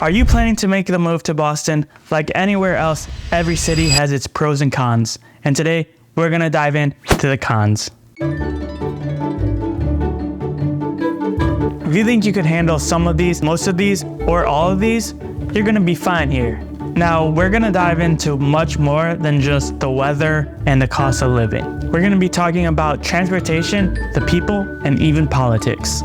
Are you planning to make the move to Boston? Like anywhere else, every city has its pros and cons. And today, we're gonna dive into the cons. If you think you could handle some of these, most of these, or all of these, you're gonna be fine here. Now, we're gonna dive into much more than just the weather and the cost of living. We're gonna be talking about transportation, the people, and even politics.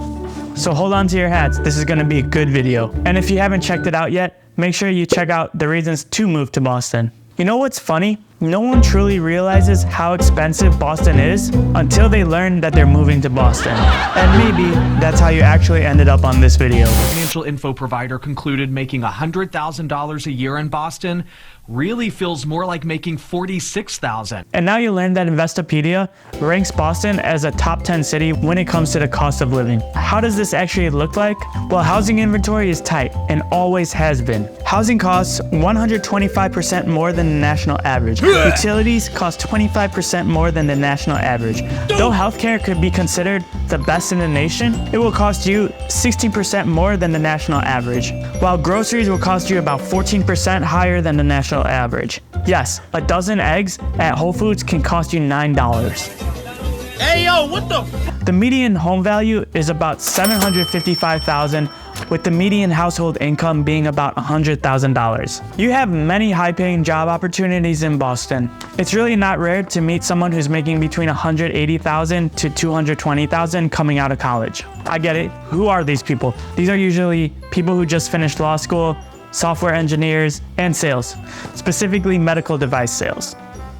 So hold on to your hats, this is gonna be a good video. And if you haven't checked it out yet, make sure you check out the reasons to move to Boston. You know what's funny? No one truly realizes how expensive Boston is until they learn that they're moving to Boston. And maybe that's how you actually ended up on this video. Financial info provider concluded making $100,000 a year in Boston really feels more like making $46,000. And now you learn that Investopedia ranks Boston as a top 10 city when it comes to the cost of living. How does this actually look like? Well, housing inventory is tight and always has been. Housing costs 125% more than the national average. Utilities cost 25% more than the national average. Though healthcare could be considered the best in the nation, it will cost you 16% more than the national average, while groceries will cost you about 14% higher than the national average. Yes, a dozen eggs at Whole Foods can cost you $9. Hey yo, what the The median home value is about $755,000, with the median household income being about $100,000. You have many high-paying job opportunities in Boston. It's really not rare to meet someone who's making between $180,000 to $220,000 coming out of college. I get it. Who are these people? These are usually people who just finished law school, software engineers, and sales, specifically medical device sales.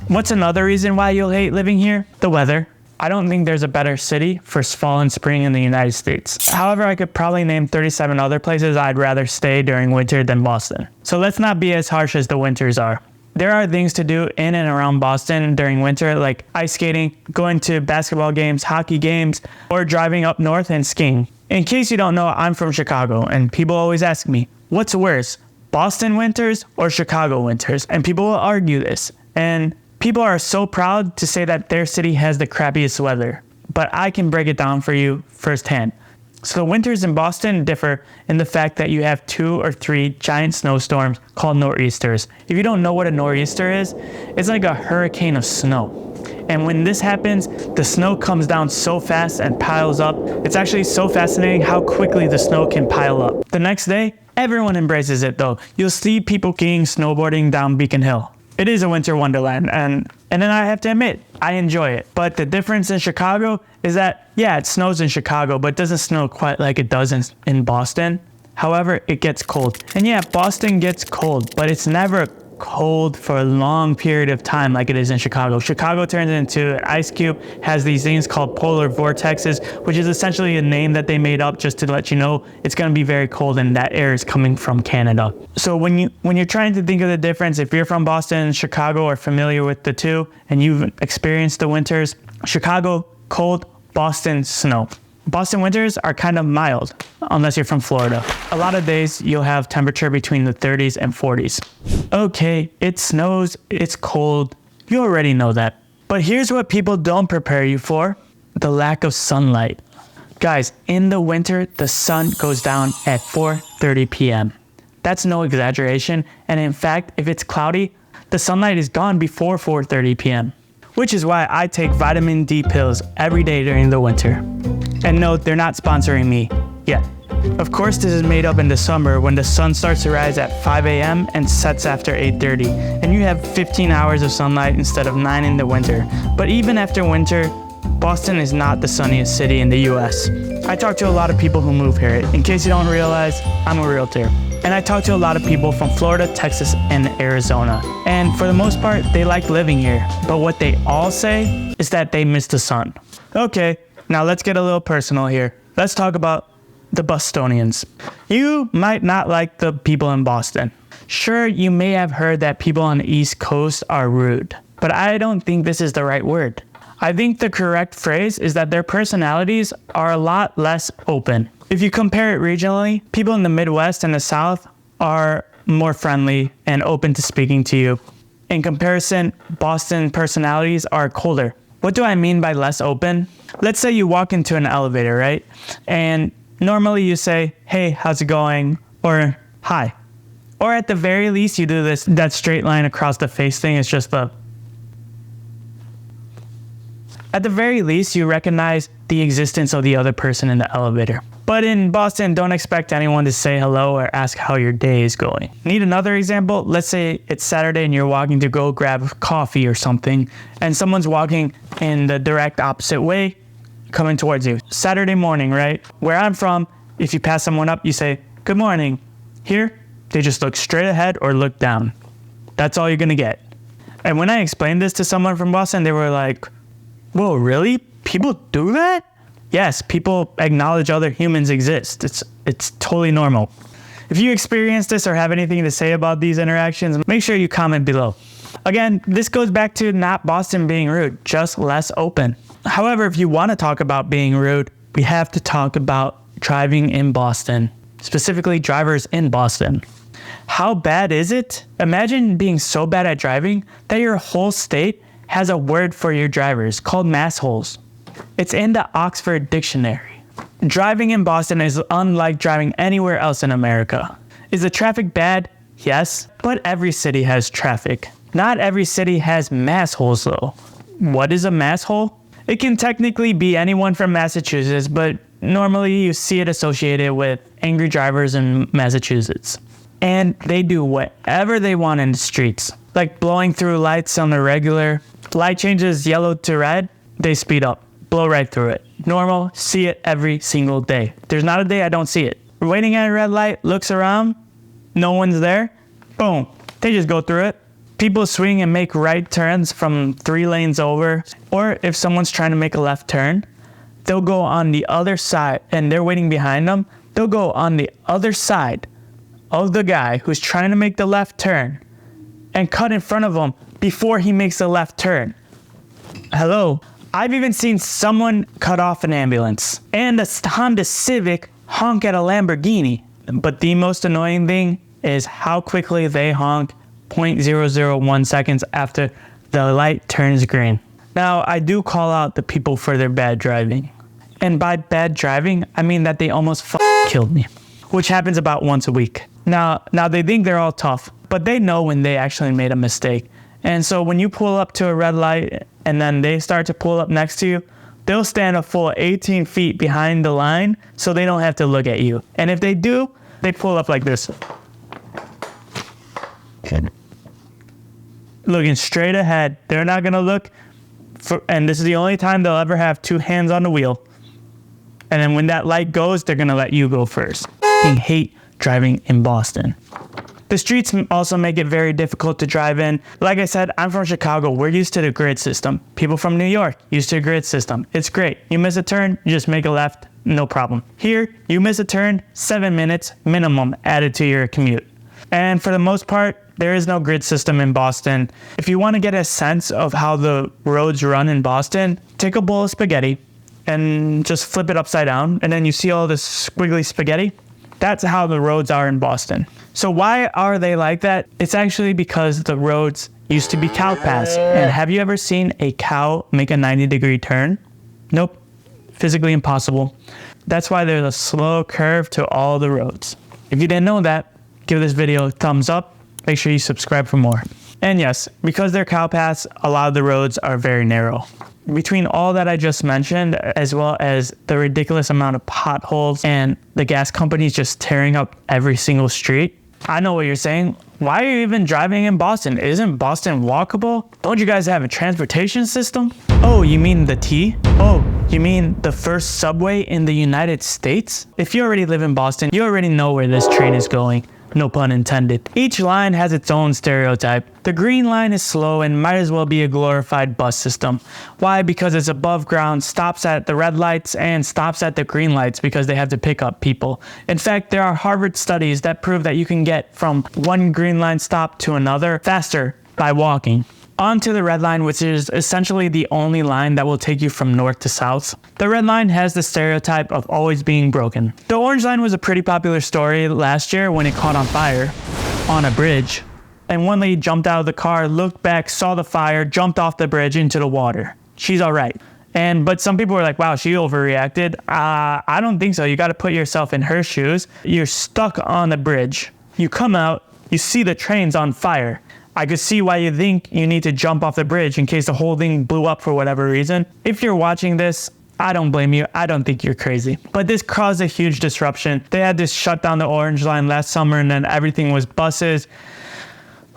What's another reason why you'll hate living here? The weather. I don't think there's a better city for fall and spring in the United States. However, I could probably name 37 other places I'd rather stay during winter than Boston. So let's not be as harsh as the winters are. There are things to do in and around Boston during winter, like ice skating, going to basketball games, hockey games, or driving up north and skiing. In case you don't know, I'm from Chicago, and people always ask me, what's worse, Boston winters or Chicago winters? And people will argue this. And people are so proud to say that their city has the crappiest weather, but I can break it down for you firsthand. So the winters in Boston differ in the fact that you have 2 or 3 giant snowstorms called nor'easters. If you don't know what a nor'easter is, it's like a hurricane of snow. And when this happens, the snow comes down so fast and piles up. It's actually so fascinating how quickly the snow can pile up. The next day, everyone embraces it though. You'll see people skiing, snowboarding down Beacon Hill. It is a winter wonderland, and then I have to admit, I enjoy it. But the difference in Chicago is that, yeah, it snows in Chicago, but it doesn't snow quite like it does in Boston. However, it gets cold. And yeah, Boston gets cold, but it's never cold for a long period of time like it is in Chicago. Chicago turns into an ice cube, has these things called polar vortexes, which is essentially a name that they made up just to let you know it's going to be very cold and that air is coming from Canada. So when you're trying to think of the difference, if you're from Boston and Chicago or familiar with the two and you've experienced the winters, Chicago, cold, Boston, snow. Boston winters are kind of mild, unless you're from Florida. A lot of days you'll have temperature between the 30s and 40s. Okay, it snows, it's cold, you already know that. But here's what people don't prepare you for: the lack of sunlight. Guys, in the winter, the sun goes down at 4:30 p.m. That's no exaggeration, and in fact, if it's cloudy, the sunlight is gone before 4:30 p.m. Which is why I take vitamin D pills every day during the winter. And no, they're not sponsoring me yet. Of course, this is made up in the summer when the sun starts to rise at 5 a.m. and sets after 8:30, and you have 15 hours of sunlight instead of 9 in the winter. But even after winter, Boston is not the sunniest city in the US. I talk to a lot of people who move here. In case you don't realize, I'm a realtor. And I talk to a lot of people from Florida, Texas, and Arizona. And for the most part, they like living here. But what they all say is that they miss the sun. Okay, now let's get a little personal here. Let's talk about the Bostonians. You might not like the people in Boston. Sure, you may have heard that people on the East Coast are rude, but I don't think this is the right word. I think the correct phrase is that their personalities are a lot less open. If you compare it regionally, people in the Midwest and the South are more friendly and open to speaking to you. In comparison, Boston personalities are colder. What do I mean by less open? Let's say you walk into an elevator, right? And normally you say, hey, how's it going? Or hi. Or at the very least, you do that straight line across the face thing. It's just the... At the very least, you recognize the existence of the other person in the elevator. But in Boston, don't expect anyone to say hello or ask how your day is going. Need another example? Let's say it's Saturday and you're walking to go grab coffee or something, and someone's walking in the direct opposite way, coming towards you. Saturday morning, right? Where I'm from, if you pass someone up, you say, "Good morning." Here, they just look straight ahead or look down. That's all you're gonna get. And when I explained this to someone from Boston, they were like, "Whoa, really? People do that?" Yes, people acknowledge other humans exist. It's totally normal. If you experience this or have anything to say about these interactions, make sure you comment below. Again, this goes back to not Boston being rude, just less open. However, if you want to talk about being rude, we have to talk about driving in Boston, specifically drivers in Boston. How bad is it? Imagine being so bad at driving that your whole state has a word for your drivers called massholes. It's in the Oxford Dictionary. Driving in Boston is unlike driving anywhere else in America. Is the traffic bad? Yes, but every city has traffic. Not every city has massholes though. What is a masshole? It can technically be anyone from Massachusetts, but normally you see it associated with angry drivers in Massachusetts. And they do whatever they want in the streets, like blowing through lights on the regular. Light changes yellow to red, they speed up, blow right through it. Normal, see it every single day. There's not a day I don't see it. Waiting at a red light, looks around, no one's there, boom, they just go through it. People swing and make right turns from 3 lanes over. Or if someone's trying to make a left turn, they'll go on the other side and they're waiting behind them. They'll go on the other side of the guy who's trying to make the left turn and cut in front of him before he makes the left turn. Hello. I've even seen someone cut off an ambulance and a Honda Civic honk at a Lamborghini. But the most annoying thing is how quickly they honk 0.001 seconds after the light turns green. Now, I do call out the people for their bad driving. And by bad driving, I mean that they almost killed me, which happens about once a week. Now they think they're all tough, but they know when they actually made a mistake. And so when you pull up to a red light and then they start to pull up next to you, they'll stand a full 18 feet behind the line so they don't have to look at you. And if they do, they pull up like this. Looking straight ahead. They're not gonna look and this is the only time they'll ever have 2 hands on the wheel. And then when that light goes, they're gonna let you go first. I hate driving in Boston. The streets also make it very difficult to drive in. Like I said, I'm from Chicago. We're used to the grid system. People from New York, used to a grid system. It's great. You miss a turn, you just make a left, no problem. Here, you miss a turn, 7 minutes minimum added to your commute. And for the most part, there is no grid system in Boston. If you want to get a sense of how the roads run in Boston, take a bowl of spaghetti and just flip it upside down. And then you see all this squiggly spaghetti. That's how the roads are in Boston. So why are they like that? It's actually because the roads used to be cow paths. And have you ever seen a cow make a 90-degree turn? Nope. Physically impossible. That's why there's a slow curve to all the roads. If you didn't know that, give this video a thumbs up. Make sure you subscribe for more. And yes, because they're cow paths, a lot of the roads are very narrow. Between all that I just mentioned, as well as the ridiculous amount of potholes and the gas companies just tearing up every single street, I know what you're saying. Why are you even driving in Boston? Isn't Boston walkable? Don't you guys have a transportation system? Oh, you mean the T? Oh, you mean the first subway in the United States? If you already live in Boston, you already know where this train is going. No pun intended. Each line has its own stereotype. The green line is slow and might as well be a glorified bus system. Why? Because it's above ground, stops at the red lights, and stops at the green lights because they have to pick up people. In fact, there are Harvard studies that prove that you can get from one green line stop to another faster by walking. Onto the red line, which is essentially the only line that will take you from north to south. The red line has the stereotype of always being broken. The orange line was a pretty popular story last year when it caught on fire on a bridge. And one lady jumped out of the car, looked back, saw the fire, jumped off the bridge into the water. She's all right. But some people were like, wow, she overreacted. I don't think so. You got to put yourself in her shoes. You're stuck on the bridge. You come out, You see the trains on fire. I could see why you think you need to jump off the bridge in case the whole thing blew up for whatever reason. If you're watching this, I don't blame you. I don't think you're crazy. But this caused a huge disruption. They had to shut down the Orange Line last summer, and then everything was buses.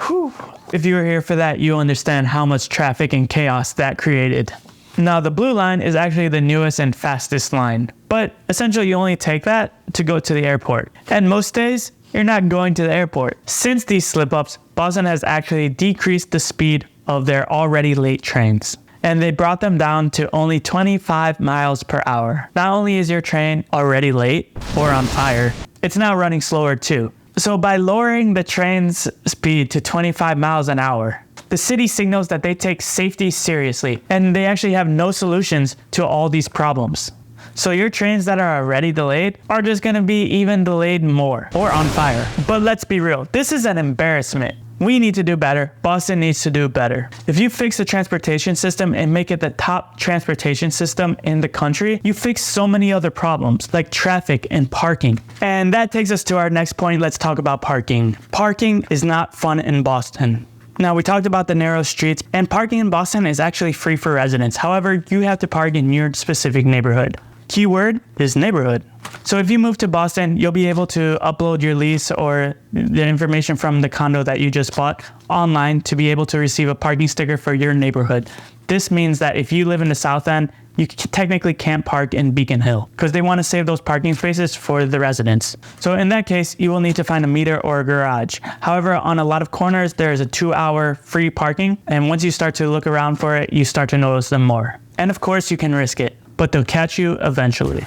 Whew. If you were here for that, you understand how much traffic and chaos that created. Now, the Blue Line is actually the newest and fastest line, but essentially you only take that to go to the airport. And most days, you're not going to the airport. Since these slip-ups, Boston has actually decreased the speed of their already late trains, and they brought them down to only 25 miles per hour. Not only is your train already late or on fire, it's now running slower too. So by lowering the train's speed to 25 miles an hour, the city signals that they take safety seriously, and they actually have no solutions to all these problems. So your trains that are already delayed are just gonna be even delayed more or on fire. But let's be real, this is an embarrassment. We need to do better. Boston needs to do better. If you fix the transportation system and make it the top transportation system in the country, you fix so many other problems like traffic and parking. And that takes us to our next point. Let's talk about parking. Parking is not fun in Boston. Now, we talked about the narrow streets, and parking in Boston is actually free for residents. However, you have to park in your specific neighborhood. Keyword is neighborhood. So if you move to Boston, you'll be able to upload your lease or the information from the condo that you just bought online to be able to receive a parking sticker for your neighborhood. This means that if you live in the South End, you technically can't park in Beacon Hill because they want to save those parking spaces for the residents. So in that case, you will need to find a meter or a garage. However, on a lot of corners, there is a 2-hour free parking. And once you start to look around for it, you start to notice them more. And of course, you can risk it, but they'll catch you eventually.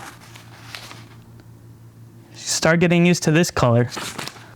Start getting used to this color.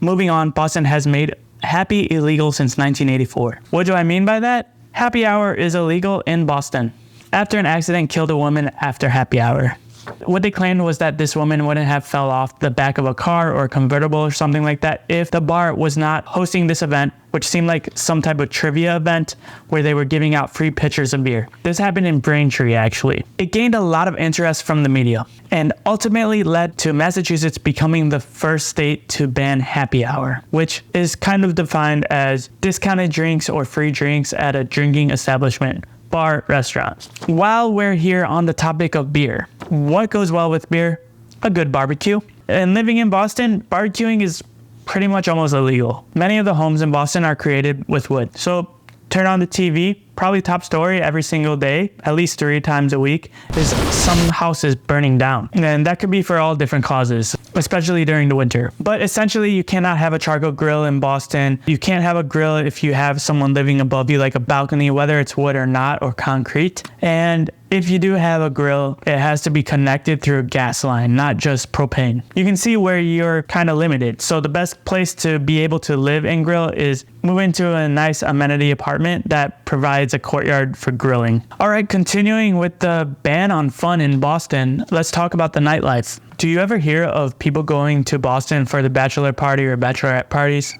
Moving on, Boston has made happy illegal since 1984. What do I mean by that? Happy hour is illegal in Boston. After an accident killed a woman after happy hour. What they claimed was that this woman wouldn't have fell off the back of a car or a convertible or something like that if the bar was not hosting this event, which seemed like some type of trivia event where they were giving out free pitchers of beer. This happened in Braintree, actually. It gained a lot of interest from the media and ultimately led to Massachusetts becoming the first state to ban happy hour, which is kind of defined as discounted drinks or free drinks at a drinking establishment. Bar, restaurant. While we're here on the topic of beer, what goes well with beer? A good barbecue. And living in Boston, barbecuing is pretty much almost illegal. Many of the homes in Boston are created with wood. So turn on the TV, probably top story every single day, at least 3 times a week, is some house is burning down. And that could be for all different causes, especially during the winter. But essentially, you cannot have a charcoal grill in Boston. You can't have a grill if you have someone living above you, like a balcony, whether it's wood or not, or concrete. And if you do have a grill, it has to be connected through a gas line, not just propane. You can see where you're kind of limited. So the best place to be able to live and grill is move into a nice amenity apartment that provides a courtyard for grilling. All right, continuing with the ban on fun in Boston, let's talk about the nightlife. Do you ever hear of people going to Boston for the bachelor party or bachelorette parties?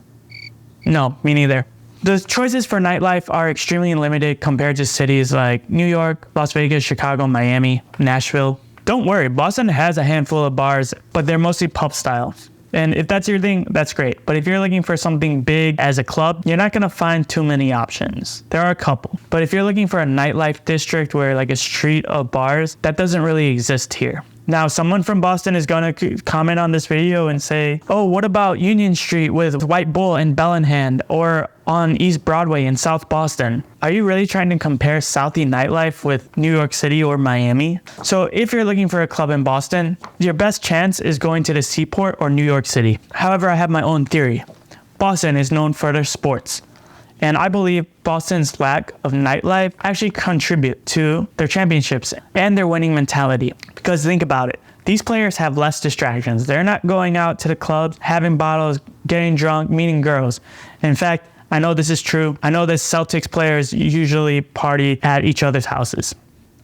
No, me neither. The choices for nightlife are extremely limited compared to cities like New York, Las Vegas, Chicago, Miami, Nashville. Don't worry, Boston has a handful of bars, but they're mostly pub style. And if that's your thing, that's great. But if you're looking for something big as a club, you're not gonna find too many options. There are a couple. But if you're looking for a nightlife district where like a street of bars, that doesn't really exist here. Now, someone from Boston is going to comment on this video and say, oh, what about Union Street with White Bull and Bellingham, or on East Broadway in South Boston? Are you really trying to compare Southie nightlife with New York City or Miami? So if you're looking for a club in Boston, your best chance is going to the Seaport or New York City. However, I have my own theory. Boston is known for their sports. And I believe Boston's lack of nightlife actually contribute to their championships and their winning mentality. Because think about it, these players have less distractions. They're not going out to the clubs, having bottles, getting drunk, meeting girls. In fact, I know this is true. I know that Celtics players usually party at each other's houses.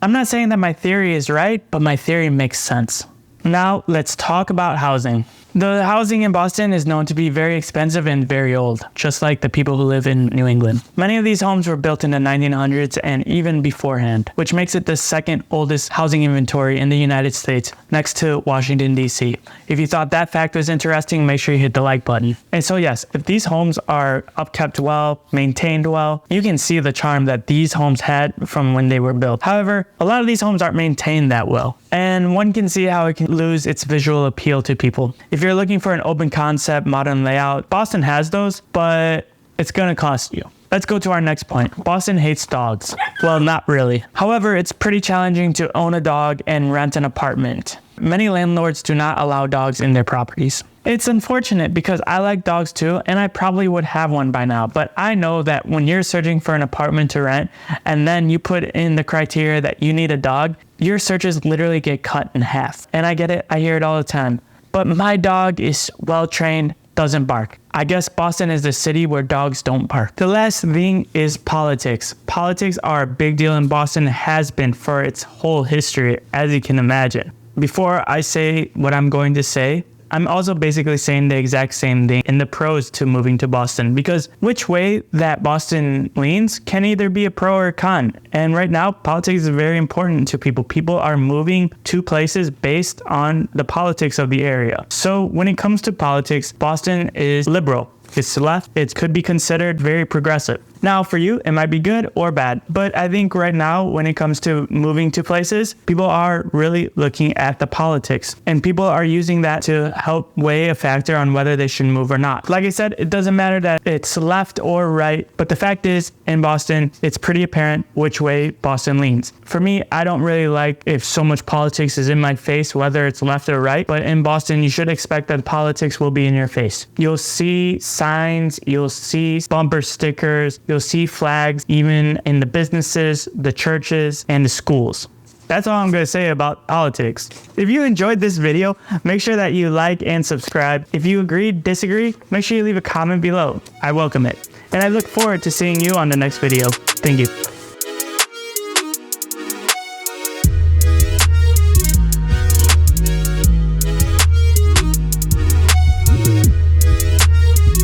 I'm not saying that my theory is right, but my theory makes sense. Now, let's talk about housing. The housing in Boston is known to be very expensive and very old, just like the people who live in New England. Many of these homes were built in the 1900s and even beforehand, which makes it the second oldest housing inventory in the United States, next to Washington, D.C. If you thought that fact was interesting, make sure you hit the like button. And so yes, if these homes are upkept well, maintained well, you can see the charm that these homes had from when they were built. However, a lot of these homes aren't maintained that well, and one can see how it can lose its visual appeal to people. If you're looking for an open concept, modern layout, Boston has those, but it's gonna cost you. Let's go to our next point. Boston hates dogs. Well, not really. However, it's pretty challenging to own a dog and rent an apartment. Many landlords do not allow dogs in their properties. It's unfortunate because I like dogs too, and I probably would have one by now, but I know that when you're searching for an apartment to rent and then you put in the criteria that you need a dog, your searches literally get cut in half. And I get it, I hear it all the time. But my dog is well trained, doesn't bark. I guess Boston is the city where dogs don't bark. The last thing is politics. Politics are a big deal in Boston, has been for its whole history, as you can imagine. Before I say what I'm going to say, I'm also basically saying the exact same thing in the pros to moving to Boston, because which way that Boston leans can either be a pro or a con. And right now, politics is very important to people. People are moving to places based on the politics of the area. So when it comes to politics, Boston is liberal. It's left. It could be considered very progressive. Now, for you, it might be good or bad, but I think right now, when it comes to moving to places, people are really looking at the politics, and people are using that to help weigh a factor on whether they should move or not. Like I said, it doesn't matter that it's left or right, but the fact is, in Boston, it's pretty apparent which way Boston leans. For me, I don't really like if so much politics is in my face, whether it's left or right, but in Boston, you should expect that politics will be in your face. You'll see signs, you'll see bumper stickers, you'll see flags even in the businesses, the churches, and the schools. That's all I'm going to say about politics. If you enjoyed this video, make sure that you like and subscribe. If you agree, disagree, make sure you leave a comment below. I welcome it. And I look forward to seeing you on the next video. Thank you.